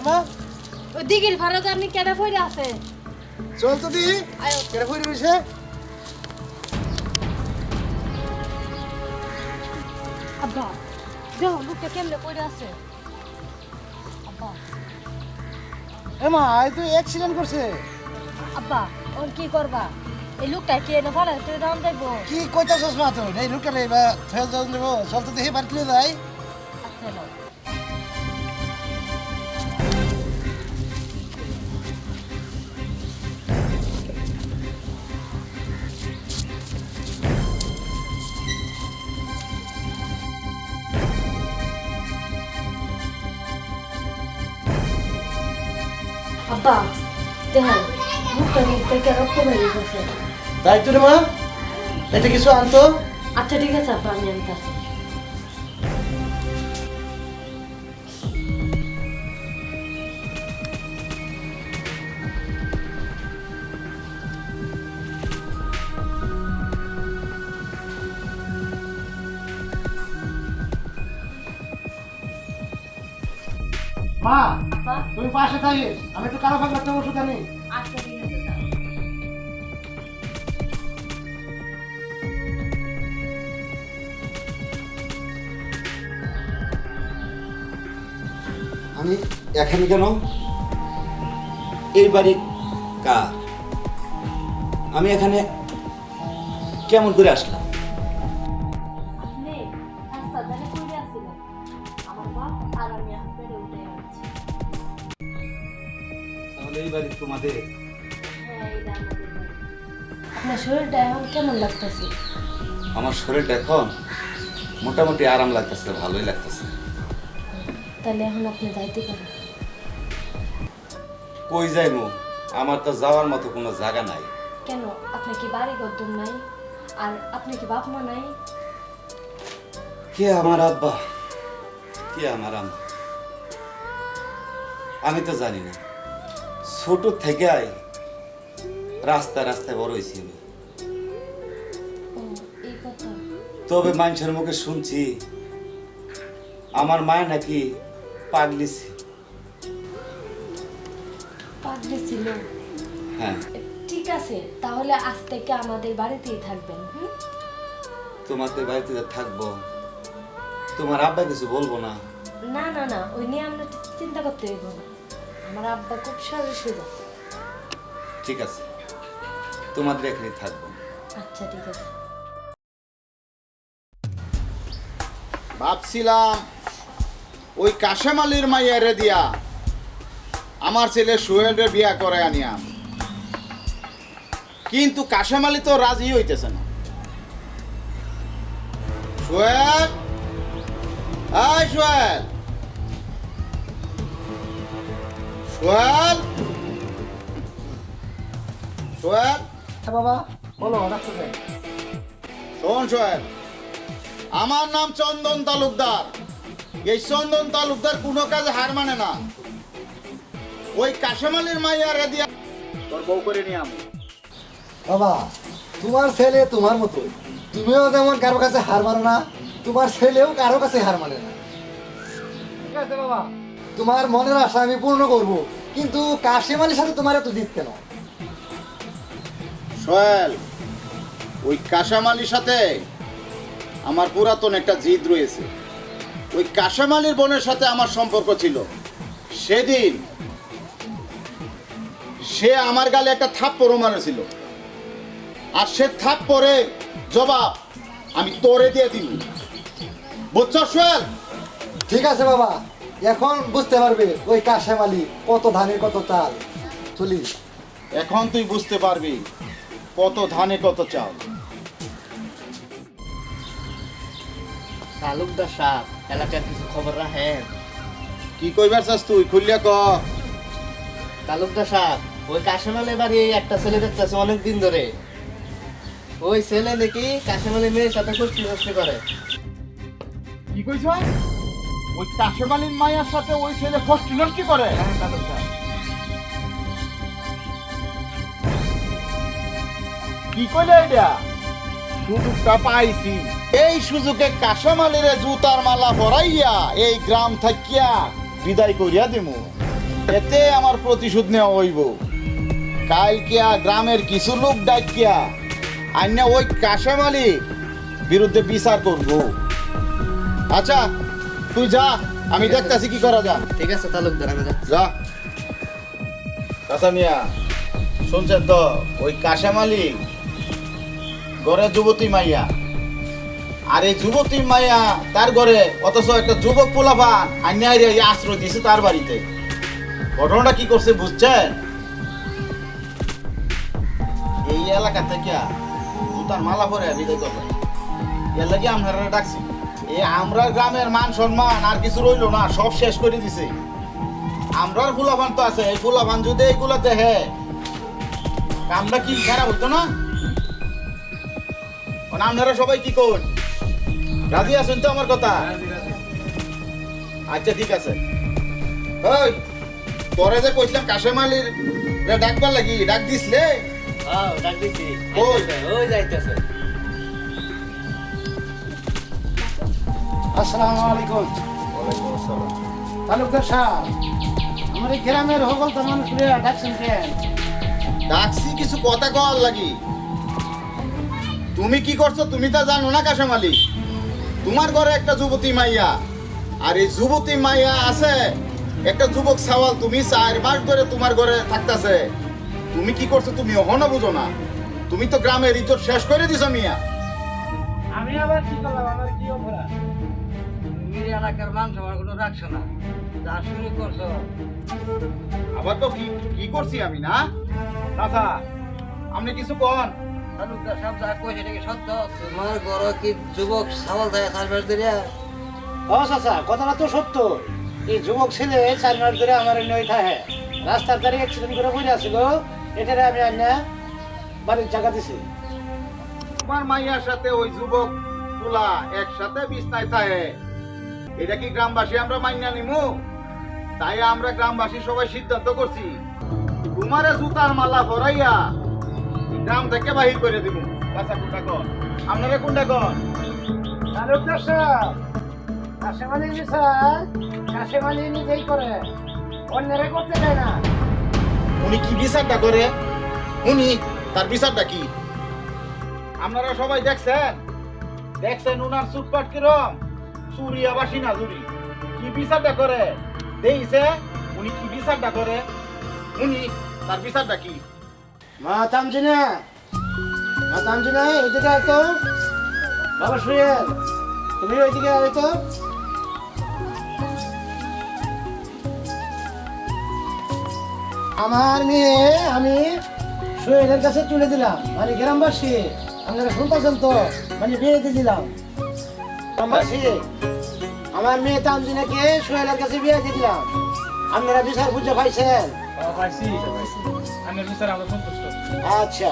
আম্মা ওই দিঘির ভাড়া জানি কেটে পড়ে আছে। চল তো দি আয়ো। কেটে পড়ে রয়েছে। আব্বা দেখো লোকটা কেমনে পড়ে আছে। আব্বা এ মা আই তো অ্যাক্সিডেন্ট করছে। আব্বা ওর কি করবা? এই লোকটা কি এনে ভাড়া তুই দাম দেখবো? কি কইতাছস মা তুই? এই লোকটা রে বা ফেল যাও দেব। চল তো দেখি বাড়ি যাই। আচ্ছা নাও। আব্বা দেখো লোকটা থেকে রক্ত বেরিয়ে গেছে। তাই তো রে মা, এটা কিছু আনতো। আচ্ছা ঠিক আছে আব্বা আমি আনতাছি। মা আব্বা তুমি পাশে থাকিস, আমি একটু কালো পাগলা একটা ওষুধ আনি। আচ্ছা ঠিক আছে যাও। আমি এখানে কেন? এই বাড়ি কার? আমি এখানে কেমন করে আসলাম? আপনি রাস্তা ধারে পড়ে আছিলেন। আমার বাপ আর আমি হাসপাতালে উঠে যাচ্ছি। তাহলে এই বাড়ি তোমাদের? হ্যাঁ এইটা আমাদের বাড়ি। আপনার শরীরটা এখন কেমন লাগতেছে? আমার শরীরটা এখন মোটামুটি আরাম লাগতেছে, ভালোই লাগতেছে। তাহলে এখন আপনি যাইতে পারেন। কই যাইমু? আমার তো যাওয়ার মতো কোনো জায়গা নাই। কেন আপনি কি বাড়ি গদ্দর নাই? আর আপনি কি বাপ মা নাই? কে আমার আব্বা, কে আমার আম্মা আমি তো জানি না। ছোট থেকে রাস্তায় রাস্তায় বড় হয়েছি আমি। ও এই কথা। তবে মানুষের মুখে শুনছি আমার মায় নাকি পাগলি ছিল। পাগলি ছিল? হ্যাঁ। ঠিক আছে তাহলে আজ থেকে আমাদের বাড়িতেই থাকবেন। তোমাদের বাড়িতে যে থাকবো, তোমার আব্বা কিছু বলবো না? না না না ওই নিয়ে আমরা চিন্তা করতে হইব না। আমার আব্বা খুব সহজ সোজা। ঠিক আছে, তোমাদের এখানে থাকবো। আচ্ছা ঠিক আছে। ভাবছিলাম ওই কাশেম আলীর মাইয়ারে দিয়া আমার ছেলে সোহেলরে বিয়া করে আনিয়াম, কিন্তু কাশেম আলী তো রাজি হইতেছে না। সোহেল, এই সোহেল, সোহেল, সোহেল, হ্যাঁ বাবা বলো ডাক্তার সাহেব। শোন সোহেল, আমার নাম চন্দন তালুকদার। এই চন্দন তালুকদার কোনো কাজে হার মানে না। ওই কাশেম আলীর মাইয়ারে দিয়া তোর বউ করে নিয়ে আমি। বাবা তোমার ছেলে তোমার মতো, তুমিও যেমন কারো কাছে হার মানো না, তোমার ছেলেও কারো কাছে হার মানে না। ঠিক আছে বাবা। তোমার মনের আশা আমি পূর্ণ করব, কিন্তু কাশেম আলীর সাথে তোমার এত জিত কেন? সোহেল, ওই কাশেম আলীর সাথে আমার পুরাতন একটা জিদ রয়েছে। ওই কাশেম আলীর বোনের সাথে আমার সম্পর্ক ছিল। সেদিন সে আমার গালে একটা থাপ্পড় মারেছিল, আর সে থাপ্পড়ে জবাব আমি তোরে দিয়ে দিল। বুঝছো সোহেল? ঠিক আছে বাবা, এখন বুঝতে পারবে ওই কাশেম আলী কত ধানের কত চাল। চলি। এখন তুই বুঝতে পারবি কত ধানে কত চাল। তালুকদার সাহেব, এলাকার কিছু খবর রাখেন। কি কইবার চাস তুই? খুললিয়া ক। তালুকদার সাহেব, ওই কাশেম আলী বাড়ি একটা ছেলে দেখতেছে অনেক দিন ধরে। ওই ছেলে নাকি কাশেম আলী মেয়ের সাথে কুস্তি কুস্তি করে। কি কইছ? ওই কাশেম আলীর মায়ের সাথে ওই ছেলে ফষ্টি নষ্টি করে? হ্যাঁ তালুকদার। কি কইলে এটা? সুযোগটা পাইছি। এই সুযোগে কাশেম আলীরে জুতার মালা পরাইয়া এই গ্রাম থাকিয়া বিদায় করিয়া দিমু। এতে আমার প্রতিশোধ নেওয়া হইব। কালকিয়া গ্রামের কিছু লোক ডাকিয়া আইনা ওই কাশেম আলীর বিরুদ্ধে বিচার করব। আচ্ছা তুই যা, আমি দেখতাছি কি করা যা। ঠিক আছে তালুকদার, আমি যাচ্ছি। যা চাচা মিয়া, শুনছেন তো? ওই কাশেম আলী ঘরে যুবতী মাইয়া, আর এই যুবতী মাইয়া তার ঘরে, অথচ একটা যুবক পোলাপান আইনা আশ্রয় দিয়েছে তার বাড়িতে। ঘটনাটা কি করছে বুঝছেন? এই এলাকা থেকে জুতার মালা পরে বিদায় করবে, এর লাগে আমরা ডাকছি। এই আমরা গ্রামের মান সম্মান আর কিছু রইলো না, সব শেষ করে দিছে। আমরার ফুলাভান তো আছে, এই ফুলাভান যদি এইগুলা দেখে কামটা কি খারাপ হইতো না? আপনারা সবাই কি কোন রাজি আছেন তো আমার কথা? আচ্ছা ঠিক আছে। ওই পরে যে কইছিলাম কাশেম আলীর ডাকবার লাগি, ডাক দিসলে? হ্যাঁ ডাক দিছি। ওই। ওই যাইতেছে। আসসালামু আলাইকুম। তালুকদার সাহেব, আমার এই গ্রামের সকল তো মানুষগুলো ডাকছেন কেন? ডাকছি কিছু কথা কওয়ার লাগি। তুমি কি করছো তুমি তা জানো না কাশেম আলী? তোমার ঘরে একটা যুবতী মাইয়া, আর এই যুবতী মাইয়া আছে একটা যুবক সাওয়াল, তুমি 4 মাস ধরে তোমার ঘরে থাকতেছে। তুমি কি করছো তুমি ওহনো বুঝো না? তুমি তো গ্রামের ইজ্জত শেষ করে দিছো মিয়া। আমি আবার কি করলাম? আমার কি অপরাধ? তুমি এলাকার মানুষ আমার কোনো রাখছো না, যা শুরু করছো। আবার তো কি কি করছি আমি না? চাচা আপনি কিছু কন। তালুকদার সব যা কইছে এটা কি সত্য? তোমার বড় কি যুবক ছাগল থাকে 4 মাস ধরে? ও চাচা, কথাটা তো সত্য। এই যুবক ছেলে 4 মাস ধরে আমার নই থাকে, রাস্তার ধারে অ্যাক্সিডেন্ট করে পড়ে আছিল। এটারে আমি আইনা বাড়ির জায়গা দিছি। তোমার মাইয়ার সাথে ওই যুবক তুলা একসাথে বিছনায় থাকে, এটা কি গ্রামবাসী আমরা মাইনা নিমু? তাই আমরা গ্রামবাসী সবাই সিদ্ধান্ত করছি তোমারে জুতার মালা পরাইয়া গ্রাম থেকে বাহির করে দিব। চাচা কোনটা কন? আপনারা কোনটা কন? তালুকদার সাহেব, কাশেম আলী বিচার কাশেম আলী নিজেই করে, অন্যরা করতে দেয় না। উনি কি বিচারটা করে? উনি তার বিচারটা কি আপনারা সবাই দেখছেন? দেখছেন উনার চুটপাট কিরম? চুরিয়া বাসি না চুরি কি বিচারটা করে দেখছে? উনি কি বিচারটা করে? উনি তার বিচারটা কি? মা তামজিনা, মা তামজিনা, এদিকে আয় তো। বাবা সুয়েল, তুমি ওইদিকে আয় তো। আমার মেয়ে আমি সুয়েলের কাছে তুলে দিলাম, মানে গ্রামবাসী আপনারা শুনতেছেন তো, মানে বিয়ে দিয়ে দিলাম। গ্রামবাসী, আমার মেয়ে তামজিনাকে সুয়েলের কাছে বিয়ে দিয়ে দিলাম। আপনারা বিচার বুঝে পাইছেন? আচ্ছা।